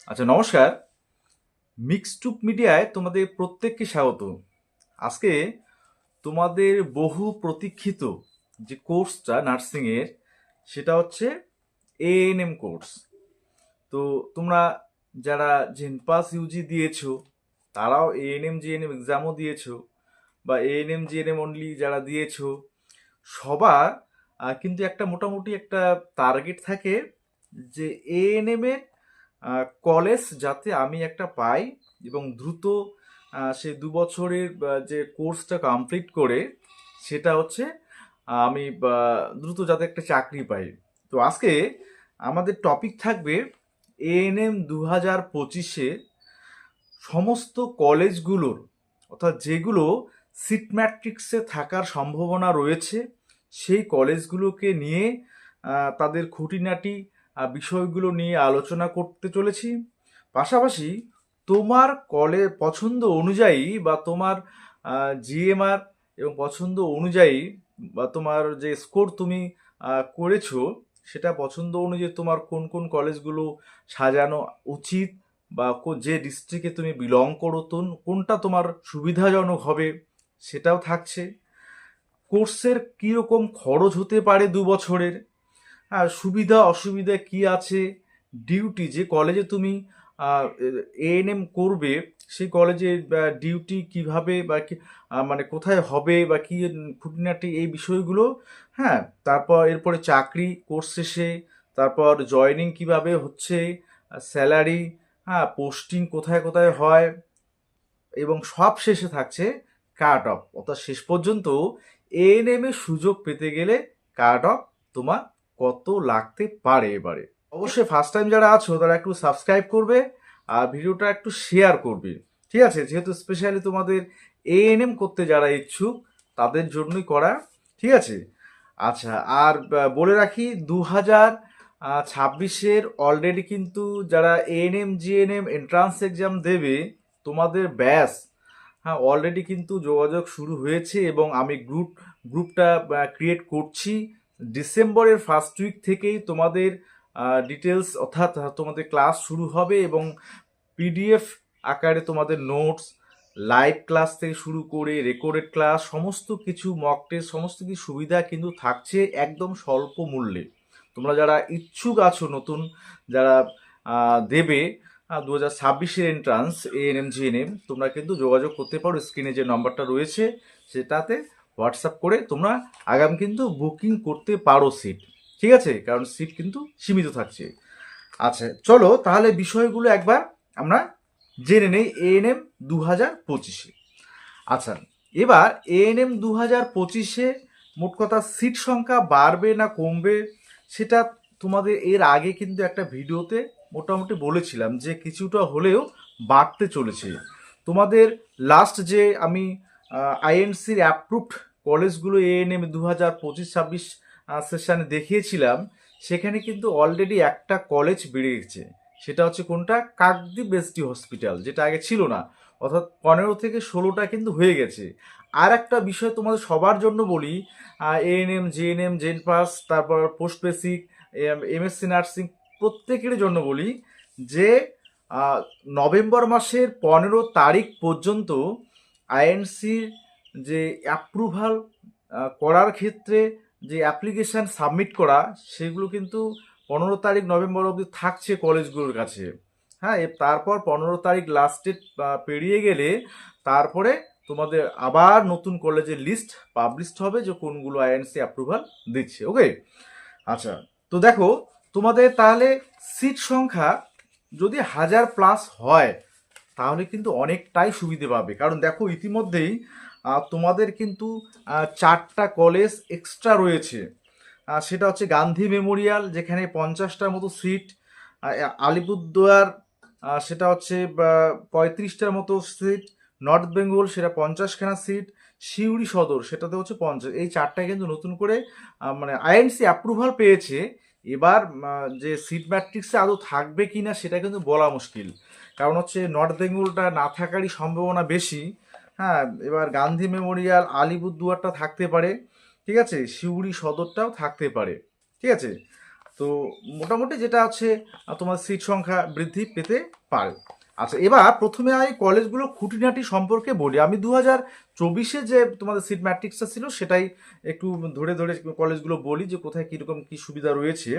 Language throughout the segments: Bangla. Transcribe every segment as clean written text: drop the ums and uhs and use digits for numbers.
আচ্ছা, নমস্কার। মিক্সটুপ মিডিয়ায় তোমাদের প্রত্যেককে স্বাগত। আজকে তোমাদের বহু প্রতীক্ষিত যে কোর্সটা নার্সিংয়ের, সেটা হচ্ছে এএনএম কোর্স। তো তোমরা যারা জেনপাস ইউজি দিয়েছো, তারাও এএনএম জিএনএম এক্সামও দিয়েছো, বা এএনএম জিএনএম অনলি যারা দিয়েছো, সবার কিন্তু একটা মোটামুটি একটা টার্গেট থাকে যে এএনএম এর কলেজ যাতে আমি একটা পাই, এবং দ্রুত সেই 2 বছরের যে কোর্সটা কমপ্লিট করে সেটা হচ্ছে আমি দ্রুত যাতে একটা চাকরি পাই। তো আজকে আমাদের টপিক থাকবে এএনএম 2025-এ সমস্ত কলেজগুলোর, অর্থাৎ যেগুলো সিট ম্যাট্রিক্সে থাকার সম্ভাবনা রয়েছে, সেই কলেজগুলোকে নিয়ে তাদের খুঁটিনাটি বিষয়গুলো নিয়ে আলোচনা করতে চলেছি। পাশাপাশি তোমার পছন্দ অনুযায়ী, বা তোমার জিএমআর এবং পছন্দ অনুযায়ী, বা তোমার যে স্কোর তুমি করেছো, সেটা পছন্দ অনুযায়ী তোমার কোন কোন কলেজগুলো সাজানো উচিত, বা যে ডিস্ট্রিক্টে তুমি বিলং করো কোনটা তোমার সুবিধাজনক হবে, সেটাও থাকছে। কোর্সের কীরকম খরচ হতে পারে 2 বছরের, আর সুবিধা অসুবিধা কি আছে, ডিউটি যে কলেজে তুমি এএনএম করবে সেই কলেজে ডিউটি কিভাবে, বা মানে কোথায় হবে, বা কি খুঁটিনাটি এই বিষয়গুলো। হ্যাঁ, তারপর এরপরে চাকরি কোর্স শেষে, তারপর জয়েনিং কিভাবে হচ্ছে, স্যালারি, হ্যাঁ, পোস্টিং কোথায় কোথায় হয়, এবং সব শেষে থাকছে কাট অফ, অর্থাৎ শেষ পর্যন্ত এএনএম এর সুযোগ পেতে গেলে কাট অফ তোমার কত লাগতে পারে। এবারে অবশ্যই ফার্স্ট টাইম যারা আছো তারা একটু সাবস্ক্রাইব করবে, আর ভিডিওটা একটু শেয়ার করবে, ঠিক আছে? যেহেতু স্পেশালি তোমাদের এএনএম করতে যারা ইচ্ছুক তাদের জন্যই করা, ঠিক আছে? আচ্ছা, আর বলে রাখি 2026-এর অলরেডি কিন্তু যারা এএনএম জিএনএম এন্ট্রান্স এক্সাম দেবে, তোমাদের ব্যাচ, হ্যাঁ, অলরেডি কিন্তু যোগাযোগ শুরু হয়েছে, এবং আমি গ্রুপটা ক্রিয়েট করছি। ডিসেম্বরের ফার্স্ট উইক থেকেই তোমাদের ডিটেলস, অর্থাৎ তোমাদের ক্লাস শুরু হবে, এবং পিডিএফ আকারে তোমাদের নোটস, লাইভ ক্লাস থেকে শুরু করে রেকর্ডেড ক্লাস, সমস্ত কিছু মক টেস্ট, সমস্ত কিছু সুবিধা কিন্তু থাকছে একদম স্বল্প মূল্যে। তোমরা যারা ইচ্ছুক আছো নতুন, যারা দেবে 2026-এর এন্ট্রান্স এএনএম জিএনএম, তোমরা কিন্তু যোগাযোগ করতে পারো। স্ক্রিনে যে নম্বরটা রয়েছে সেটাতে হোয়াটসঅ্যাপ করে তোমরা আগাম কিন্তু বুকিং করতে পারো সিট, ঠিক আছে? কারণ সিট কিন্তু সীমিত থাকছে। আচ্ছা, চলো তাহলে বিষয়গুলো একবার আমরা জেনে নেই এএনএম 2025-এ। আচ্ছা, এবার এএনএম 2025-এ মোট কথা সিট সংখ্যা বাড়বে না কমবে, সেটা তোমাদের এর আগে কিন্তু একটা ভিডিওতে মোটামুটি বলেছিলাম যে কিছুটা হলেও বাড়তে চলেছে। তোমাদের লাস্ট যে আমি আইএনসির অ্যাপ্রুভড কলেজগুলো এএনএম 2025-26 সেশনে দেখিয়েছিলাম, সেখানে কিন্তু অলরেডি একটা কলেজ বেড়ে গেছে। সেটা হচ্ছে কোনটা? কাকদ্বীপ এসডি হসপিটাল, যেটা আগে ছিল না, অর্থাৎ 15 থেকে 16টা কিন্তু হয়ে গেছে। আর একটা বিষয় তোমাদের সবার জন্য বলি, এএনএম জেএনএম জেন পাস, তারপর পোস্ট বেসিক, এমএসসি নার্সিং, প্রত্যেকের জন্য বলি যে নভেম্বর মাসের 15 তারিখ পর্যন্ত আইএনসির যে অ্যাপ্রুভাল করার ক্ষেত্রে যে অ্যাপ্লিকেশান সাবমিট করা, সেগুলো কিন্তু 15 তারিখ নভেম্বর অবধি থাকছে কলেজগুলোর কাছে। হ্যাঁ, তারপর 15 তারিখ লাস্ট ডেট পেরিয়ে গেলে তারপরে তোমাদের আবার নতুন কলেজের লিস্ট পাবলিশড হবে যে কোনগুলো আইএনসি অ্যাপ্রুভাল দিচ্ছে। ওকে, আচ্ছা, তো দেখো তোমাদের তাহলে সিট সংখ্যা যদি 1000+ হয় তাহলে কিন্তু অনেকটাই সুবিধে পাবে। কারণ দেখো ইতিমধ্যেই তোমাদের কিন্তু 4টা কলেজ এক্সট্রা রয়েছে। সেটা হচ্ছে গান্ধী মেমোরিয়াল, যেখানে 50টার মতো সিট, আলিপুরদুয়ার সেটা হচ্ছে 35টার মতো সিট, নর্থ বেঙ্গল সেটা 50খানা সিট, সিউড়ি সদর সেটাতে হচ্ছে 50। এই 4টায় কিন্তু নতুন করে মানে আইএনসি অ্যাপ্রুভাল পেয়েছে। এবার যে সিট ম্যাট্রিক্সে আদৌ থাকবে কি না সেটা কিন্তু বলা মুশকিল, কারণ হচ্ছে নর্থ বেঙ্গলটা না থাকারই সম্ভাবনা বেশি। হ্যাঁ, এবার গান্ধী মেমোরিয়াল আলিপুরদুয়ারটা থাকতে পারে, ঠিক আছে, সিউড়ি সদরটাও থাকতে পারে, ঠিক আছে। তো মোটামুটি যেটা আছে তোমার সিট সংখ্যা বৃদ্ধি পেতে পারে। আচ্ছা, এবার প্রথমে আমি কলেজগুলো খুঁটিনাটি সম্পর্কে বলি। আমি 2024 যে তোমাদের সিট ম্যাট্রিক্সটা ছিল সেটাই একটু ধরে ধরে কলেজগুলো বলি যে কোথায় কীরকম কী সুবিধা রয়েছে।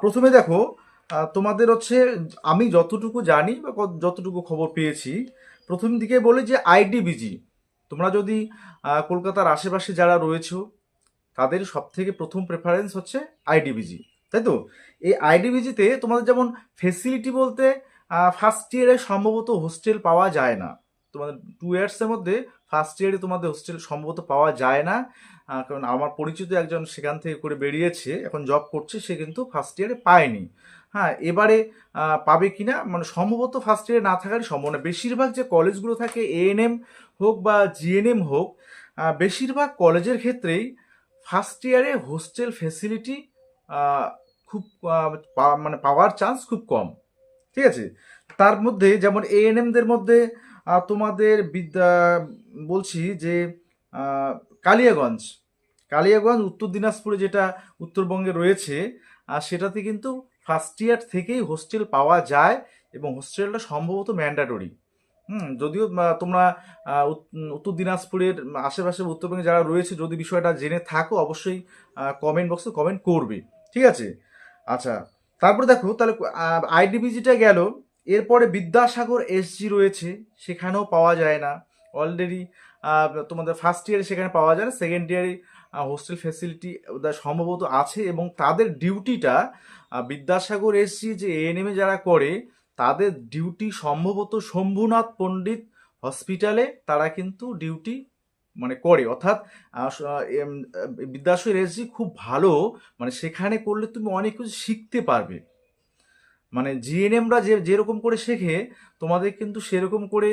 প্রথমে দেখো, তোমাদের হচ্ছে, আমি যতটুকু জানি বা যতটুকু খবর পেয়েছি, প্রথম দিকে বলি যে আইডিবিজি। তোমরা যদি কলকাতার আশেপাশে যারা রয়েছো তাদের সব থেকে প্রথম প্রেফারেন্স হচ্ছে আইডিবিজি, তাই তো? এই আইডিবিজিতে তোমাদের যেমন ফেসিলিটি বলতে ফার্স্ট ইয়ারে সম্ভবত হোস্টেল পাওয়া যায় না। তোমাদের 2 ইয়ার্সের মধ্যে ফার্স্ট ইয়ারে তোমাদের হোস্টেল সম্ভবত পাওয়া যায় না। কারণ আমার পরিচিত একজন সেখান থেকে করে বেরিয়েছে, এখন জব করছে, সে কিন্তু ফার্স্ট ইয়ারে পায়নি। হ্যাঁ, এবারে পাবে কিনা মানে সম্ভবত ফার্স্ট ইয়ারে না থাকারই সম্ভাবনা। বেশিরভাগ যে কলেজগুলো থাকে, এএনএম হোক বা জিএনএম হোক, বেশিরভাগ কলেজের ক্ষেত্রেই ফার্স্ট ইয়ারে হোস্টেল ফেসিলিটি খুব মানে পাওয়ার চান্স খুব কম, ঠিক আছে? তার মধ্যে যেমন এএনএমদের মধ্যে তোমাদের বলছি যে কালিয়াগঞ্জ, কালিয়াগঞ্জ উত্তর দিনাজপুরে যেটা উত্তরবঙ্গে রয়েছে, সেটাতে কিন্তু ফার্স্ট ইয়ার থেকেই হোস্টেল পাওয়া যায় এবং হোস্টেলটা সম্ভবত ম্যান্ডাটরি। যদিও তোমরা উত্তর দিনাজপুরের আশেপাশে উত্তরবঙ্গে যারা রয়েছে, যদি বিষয়টা জেনে থাকো অবশ্যই কমেন্ট বক্সে কমেন্ট করবে, ঠিক আছে? আচ্ছা, তারপরে দেখো তাহলে আইডিবিজিটা গেল, এরপরে বিদ্যাসাগর এসজি রয়েছে, সেখানেও পাওয়া যায় না অলরেডি। তোমাদের ফার্স্ট ইয়ারে সেখানে পাওয়া যায় না, সেকেন্ড ইয়ারে হোস্টেল ফেসিলিটি সম্ভবত আছে এবং তাদের ডিউটিটা বিদ্যাসাগর এসজি যে এএনএমে যারা করে তাদের ডিউটি সম্ভবত শম্ভুনাথ পণ্ডিত হসপিটালে তারা কিন্তু ডিউটি মানে করে, অর্থাৎ বিদ্যাসাগর এসজি খুব ভালো, মানে সেখানে করলে তুমি অনেক কিছু শিখতে পারবে। মানে জিএনএমরা যেরকম করে শেখে তোমাদের কিন্তু সেরকম করে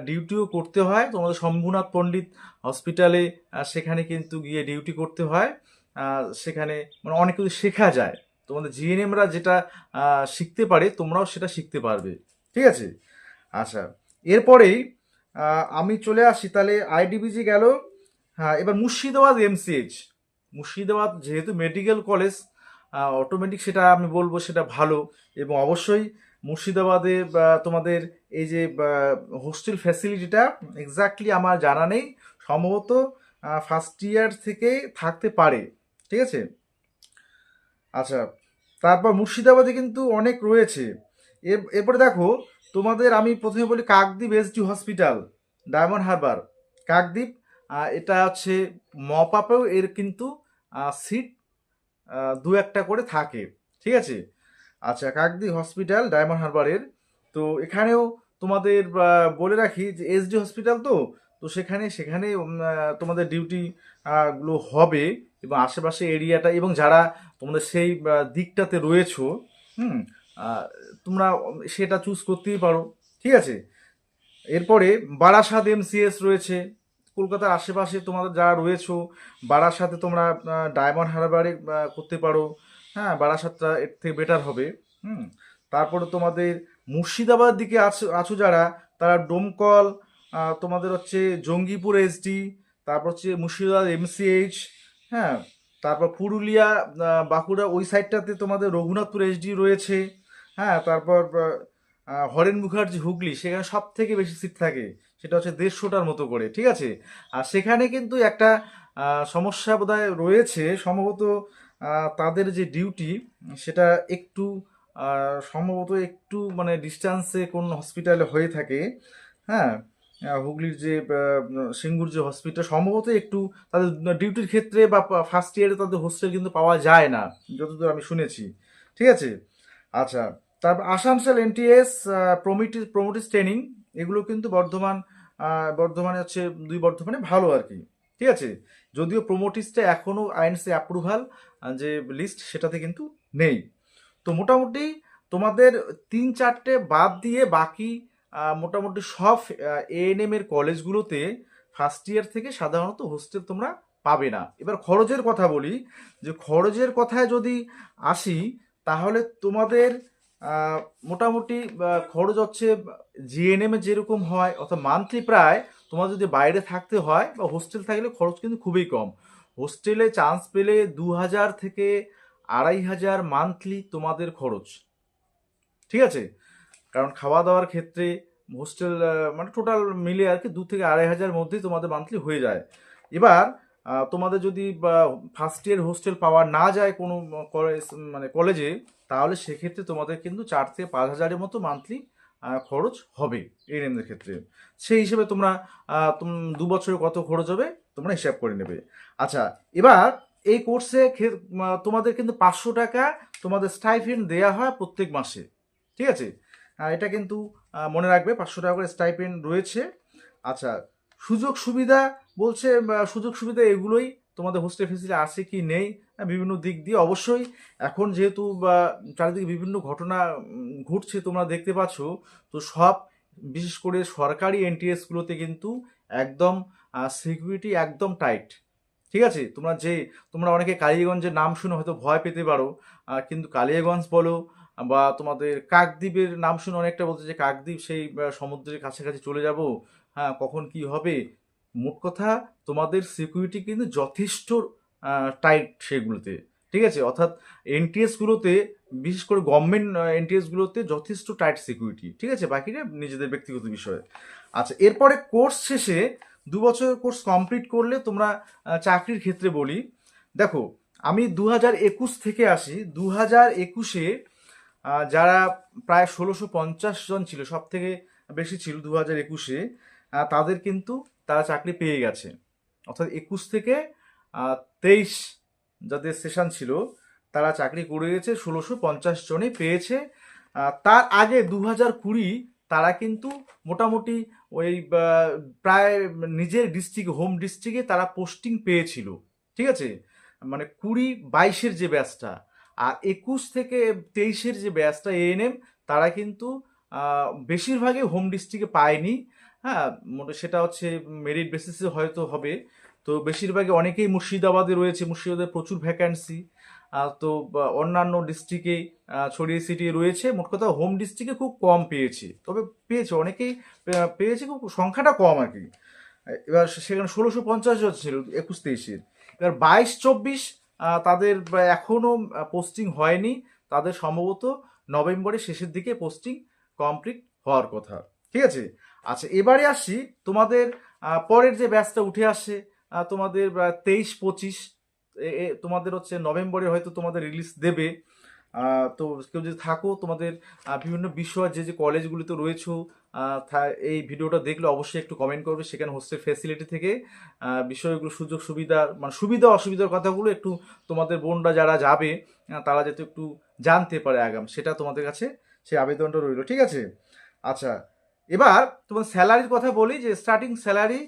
ডিউটিও করতে হয়। তোমাদের শম্ভুনাথ পণ্ডিত হসপিটালে সেখানে কিন্তু গিয়ে ডিউটি করতে হয়। সেখানে মানে অনেক কিছু শেখা যায়। তোমাদের জিএনএমরা যেটা শিখতে পারে তোমরাও সেটা শিখতে পারবে, ঠিক আছে? আচ্ছা, এরপরেই আমি চলে আসি, তাহলে আইডিবিজি গেল। হ্যাঁ, এবার মুর্শিদাবাদ এমসিএইচ। মুর্শিদাবাদ যেহেতু মেডিকেল কলেজ, অটোমেটিক সেটা আমি বলবো সেটা ভালো। এবং অবশ্যই মুর্শিদাবাদে তোমাদের এই যে হোস্টেল ফ্যাসিলিটিটা এক্স্যাক্টলি আমার জানা নেই, সম্ভবত ফার্স্ট ইয়ার থেকে থাকতে পারে, ঠিক আছে? আচ্ছা, তারপর মুর্শিদাবাদে কিন্তু অনেক রয়েছে। এরপরে দেখো, তোমাদের আমি প্রথমে বলি Kakdwip SD hospital, diamond Harbour, Kakdwip. এটা হচ্ছে মপাপেও এর কিন্তু সিট দু একটা করে থাকে, ঠিক আছে? আচ্ছা, কাকদ্বীপ হসপিটাল ডায়মন্ড হারবারের, তো এখানেও তোমাদের বলে রাখি যে এসডি হসপিটাল, তো তো সেখানে সেখানে তোমাদের ডিউটি গুলো হবে এবং আশেপাশে এরিয়াটা এবং যারা তোমাদের সেই দিকটাতে রয়েছো, হুম তোমরা সেটা চুজ করতেই পারো, ঠিক আছে? এরপরে বারাসাত এমসিএস রয়েছে, কলকাতার আশেপাশে তোমাদের যারা রয়েছো বারাসাতে তোমরা ডায়মন্ড হারবারে করতে পারো। হ্যাঁ, বারাসাতটা এর থেকে বেটার হবে। হুম তারপরে তোমাদের মুর্শিদাবাদ দিকে আছো আছো যারা, তারা ডোমকল, তোমাদের হচ্ছে জঙ্গিপুর এসডি, তারপর হচ্ছে মুর্শিদাবাদ এমসিএইচ। হ্যাঁ, তারপর পুরুলিয়া, বাঁকুড়া ওই সাইডটাতে তোমাদের রঘুনাথপুর এসডি রয়েছে। হ্যাঁ, তারপর হরেন মুখার্জি হুগলি, সেখানে সব থেকে বেশি সিট থাকে, সেটা হচ্ছে 150টার মতো করে, ঠিক আছে? আর সেখানে কিন্তু একটা সমস্যা বোধহয় রয়েছে, সম্ভবত তাদের যে ডিউটি সেটা একটু সম্ভবত একটু মানে ডিস্টেন্সে কোন হসপিটালে হয়ে থাকে। হ্যাঁ, হুগলির যে সিঙ্গুর যে হসপিটাল, সম্ভবত একটু তাদের ডিউটির ক্ষেত্রে বা ফার্স্ট ইয়ারে তাদের হোস্টেল কিন্তু পাওয়া যায় না, যতদূর আমি শুনেছি, ঠিক আছে? আচ্ছা, তারপর আসানসোল এনটিএস, প্রমোটিস ট্রেনিং, এগুলো কিন্তু বর্ধমানে হচ্ছে বর্ধমানে ভালো আর কি, ঠিক আছে? যদিও প্রমোটিসটা এখনও আইএনসি অ্যাপ্রুভাল যে লিস্ট সেটাতে কিন্তু নেই। তো মোটামুটি তোমাদের 3-4টে বাদ দিয়ে বাকি মোটামুটি সব এএনএম এর কলেজগুলোতে ফার্স্ট ইয়ার থেকে সাধারণত হোস্টেল তোমরা পাবে না। এবার খরচের কথা বলি, যে খরচের কথায় যদি আসি, তাহলে তোমাদের মোটামুটি খরচ হচ্ছে জিএনএম এ যেরকম হয়, অর্থাৎ মান্থলি প্রায় তোমার যদি বাইরে থাকতে হয় বা হোস্টেল থাকলে খরচ কিন্তু খুবই কম। হোস্টেলে চান্স পেলে 2000 থেকে 2,500 মান্থলি তোমাদের খরচ, ঠিক আছে? কারণ খাওয়া দাওয়ার ক্ষেত্রে হোস্টেল মানে টোটাল মিলে আর কি 2 থেকে 2,500 মধ্যেই তোমাদের মান্থলি হয়ে যায়। এবার তোমাদের যদি ফার্স্ট ইয়ার হোস্টেল পাওয়া না যায় কোনো কলেজ মানে কলেজে, তাহলে সেক্ষেত্রে তোমাদের কিন্তু 4 থেকে 5 হাজারের মতো মান্থলি খরচ হবে এএনএমদের ক্ষেত্রে। সেই হিসেবে তোমরা 2 বছরে কত খরচ হবে তোমরা হিসাব করে নেবে। আচ্ছা, এবার এই কোর্সে তোমাদের কিন্তু 500 টাকা তোমাদের স্টাইফেন্ড দেওয়া হয় প্রত্যেক মাসে, ঠিক আছে? এটা কিন্তু মনে রাখবে, 500 টাকা করে স্টাইপেন্ড রয়েছে। আচ্ছা, সুযোগ সুবিধা বলছে, সুযোগ সুবিধা এগুলোই, তোমাদের হোস্টেল ফেসিলিটি আছে কি নেই বিভিন্ন দিক দিয়ে অবশ্যই। এখন যেহেতু চারিদিকে বিভিন্ন ঘটনা ঘটছে তোমরা দেখতে পাচ্ছ, তো সব বিশেষ করে সরকারি এনটিএসগুলোতে কিন্তু একদম সিকিউরিটি একদম টাইট, ঠিক আছে? তোমরা অনেকে কালিয়াগঞ্জের নাম শুনে হয়তো ভয় পেতে পারো, কিন্তু কালিয়াগঞ্জ বলো বা তোমাদের কাকদ্বীপের নাম শুনে অনেকটা বলছে যে কাকদ্বীপ সেই সমুদ্রের কাছাকাছি চলে যাব, হ্যাঁ কখন কি হবে। মোট কথা তোমাদের সিকিউরিটি কিন্তু যথেষ্ট টাইট সেগুলোতে, ঠিক আছে? অর্থাৎ এনটিএসগুলোতে, বিশেষ করে গভর্নমেন্ট এনটিএসগুলোতে যথেষ্ট টাইট সিকিউরিটি, ঠিক আছে? বাকিটা নিজেদের ব্যক্তিগত বিষয়। আচ্ছা, এরপরে কোর্স শেষে 2 বছরের কোর্স কমপ্লিট করলে তোমরা চাকরির ক্ষেত্রে বলি, দেখো আমি 2021 থেকে আসি। 2021-এ যারা প্রায় 1650 জন ছিল, সব থেকে বেশি ছিল 2021-এ, তাদের কিন্তু তারা চাকরি পেয়ে গেছে। অর্থাৎ 21 থেকে 23 যাদের সেশন ছিল তারা চাকরি করে গেছে, 1650 জনই পেয়েছে। তার আগে 2020 তারা কিন্তু মোটামুটি ওই প্রায় নিজের ডিস্ট্রিক্ট হোম ডিস্ট্রিক্টে তারা পোস্টিং পেয়েছিল, ঠিক আছে? মানে 20-22-এর যে ব্যাচটা, আর 21 থেকে 23-এর যে ব্যাচটা এএনএম, তারা কিন্তু বেশিরভাগই হোম ডিস্ট্রিক্টে পায়নি। হ্যাঁ, সেটা হচ্ছে মেরিট বেসিসে হয়তো হবে। তো বেশিরভাগই অনেকেই মুর্শিদাবাদে রয়েছে, মুর্শিদাবাদে প্রচুর ভ্যাকান্সি। তো অন্যান্য ডিস্ট্রিক্টে ছড়িয়ে ছিটিয়ে রয়েছে। মোট কথা হোম ডিস্ট্রিক্টে খুব কম পেয়েছে, তবে পেয়েছে অনেকেই, পেয়েছে খুব সংখ্যাটা কম আর কি। এবার সেখানে 1650 জন ছিল 21-23-এর। এবার 22-24 তাদের এখনো পোস্টিং হয়নি, তাদের সম্ভবত নভেম্বরের শেষের দিকে পোস্টিং কমপ্লিট হওয়ার কথা, ঠিক আছে? আচ্ছা, এবারে আসি তোমাদের পরের যে ব্যাচটা উঠে আসে, তোমাদের 23-25, তোমাদের হচ্ছে নভেম্বরে হয়তো তোমাদের রিলিজ দেবে। তো কেউ যদি থাকো তোমাদের বিভিন্ন বিষয় যে যে কলেজগুলিতে রয়েছে, এই ভিডিওটা দেখলে অবশ্যই একটু কমেন্ট করবে, সেখানে হোস্টেল ফ্যাসিলিটি থেকে বিষয়গুলো, সুযোগ সুবিধা মানে সুবিধা অসুবিধার কথাগুলো একটু তোমাদের বোনরা যারা যাবে তারা যাতে একটু জানতে পারে আগাম, সেটা তোমাদের কাছে সেই আবেদনটা রইল, ঠিক আছে? আচ্ছা, এবার তোমার স্যালারির কথা বলি, যে স্টার্টিং স্যালারি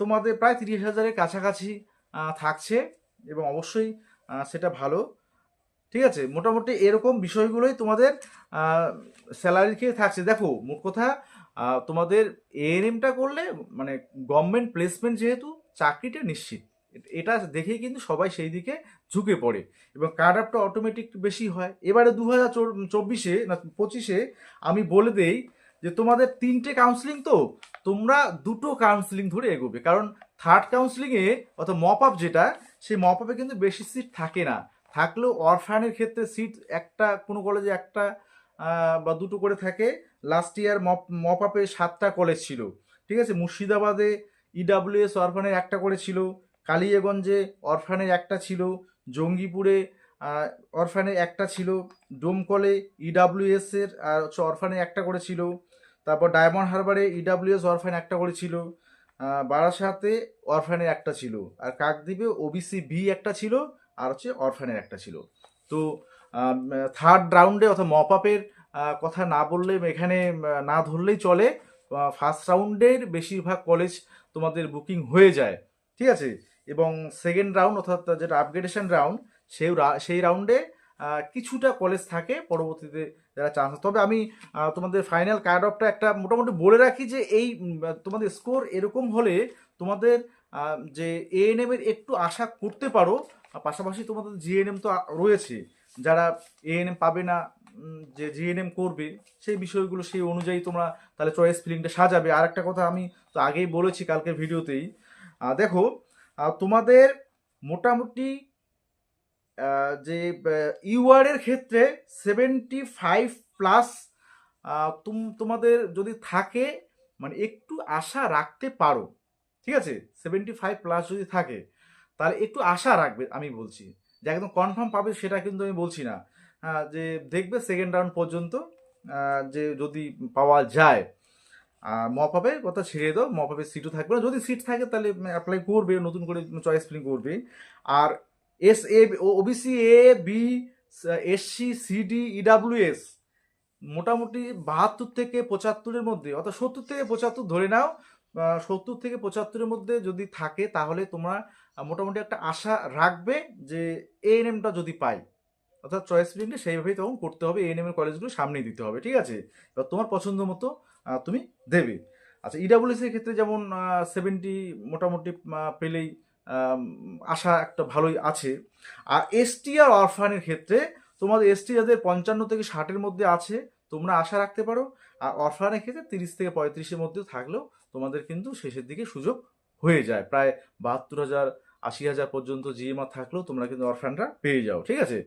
তোমাদের প্রায় 30,000-এর কাছাকাছি থাকছে, এবং অবশ্যই সেটা ভালো, ঠিক আছে? মোটামুটি এরকম বিষয়গুলোই তোমাদের স্যালারি খেয়ে থাকছে। দেখো মোট কথা তোমাদের এএনএমটা করলে মানে গভর্নমেন্ট প্লেসমেন্ট, যেহেতু চাকরিটা নিশ্চিত, এটা দেখেই কিন্তু সবাই সেই দিকে ঝুঁকে পড়ে, এবং কাট আপটা অটোমেটিক বেশি হয়। এবারে 2024-এ না 25-এ আমি বলে দেই যে তোমাদের 3টে কাউন্সিলিং, তো তোমরা 2টো কাউন্সিলিং ধরে এগোবে, কারণ থার্ড কাউন্সিলিংয়ে অর্থাৎ মপ আপ যেটা, সেই মপ আপে কিন্তু বেশি সিট থাকে না। থাকলেও অরফানের ক্ষেত্রে সিট একটা, কোনো কলেজে একটা বা 2টো করে থাকে। লাস্ট ইয়ার মপ আপে 7টা কলেজ ছিল, ঠিক আছে? মুর্শিদাবাদে ইডাব্লিউএস অরফানের একটা করে ছিল, কালিয়াগঞ্জে অরফানের একটা ছিল, জঙ্গিপুরে অরফানের একটা ছিল, ডোমকলে ইডাব্লিউএস এর আর হচ্ছে অরফানের একটা করে ছিল, তারপর ডায়মন্ড হারবারে ইডাব্লিউএস অরফান একটা করে ছিল, বারাসাতে অরফানের একটা ছিল, আর কাকদ্বীপে ওবিসি বি একটা ছিল, আর হচ্ছে অরফানের একটা ছিল। তো থার্ড রাউন্ডে অর্থাৎ মপ আপের কথা না বললে এখানে না ধরলেই চলে, ফার্স্ট রাউন্ডের বেশিরভাগ কলেজ তোমাদের বুকিং হয়ে যায়, ঠিক আছে? এবং সেকেন্ড রাউন্ড অর্থাৎ যেটা আপগ্রেডেশন রাউন্ড, সেই রাউন্ডে কিছুটা কলেজ থাকে পরবর্তীতে যারা চান্স। তবে আমি তোমাদের ফাইনাল কাট অফটা একটা মোটামুটি বলে রাখি, যে এই তোমাদের স্কোর এরকম হলে তোমাদের যে এএনএম এর একটু আশা করতে পারো। পাশাপাশি তোমাদের জিএনএম তো রয়েছে, যারা এএনএম পাবে না, যে জিএনএম করবে, সেই বিষয়গুলো সেই অনুযায়ী তোমরা তাহলে চয়েস ফিলিংটা সাজাবে। আর একটা কথা আমি তো আগেই বলেছি কালকের ভিডিওতেই, দেখো তোমাদের মোটামুটি যে ইউআর ক্ষেত্রে 75+ তোমাদের যদি থাকে, মানে একটু আশা রাখতে পারো, ঠিক আছে? 75+ যদি থাকে তাহলে একটু আশা রাখবে, আমি বলছি। যে একদম কনফার্ম পাবে সেটা কিন্তু আমি বলছি না। যে দেখবে সেকেন্ড রাউন্ড পর্যন্ত, যে যদি পাওয়া যায়। আর মপআপের কথা ছেড়ে দাও, মপআপের সিটও থাকবে না। যদি সিট থাকে তাহলে অ্যাপ্লাই করবে, নতুন করে চয়েস ফিলিং করবে। আর S A, OBC A, B, SC, CD, EWS মোটামুটি 72 থেকে 75-এর মধ্যে, অর্থাৎ 70 থেকে 75 ধরে নাও। 70 থেকে 75-এর মধ্যে যদি থাকে তাহলে তোমরা মোটামুটি একটা আশা রাখবে যে এএনএমটা যদি পাই। অর্থাৎ চয়েস ফিলিংটা সেইভাবেই তখন করতে হবে, এএনএম এর কলেজগুলো সামনেই দিতে হবে, ঠিক আছে? এবার তোমার পছন্দ মতো তুমি দেবে। আচ্ছা, ইডাব্লিউএস এর ক্ষেত্রে যেমন 70 মোটামুটি পেলেই আম, আশা একটা ভালোই আছে। আর এসটি আর অরফানের ক্ষেত্রে তোমাদের এসটি যাদের 55 থেকে 60-এর মধ্যে আছে তোমরা আশা রাখতে পারো। আর অরফানের ক্ষেত্রে 30 থেকে 35-এর মধ্যেও থাকলেও তোমাদের কিন্তু শেষের দিকে সুযোগ হয়ে যায়। প্রায় 72,000 80,000 পর্যন্ত জিএমআর থাকলেও তোমরা কিন্তু অরফানরা পেয়ে যাও, ঠিক আছে?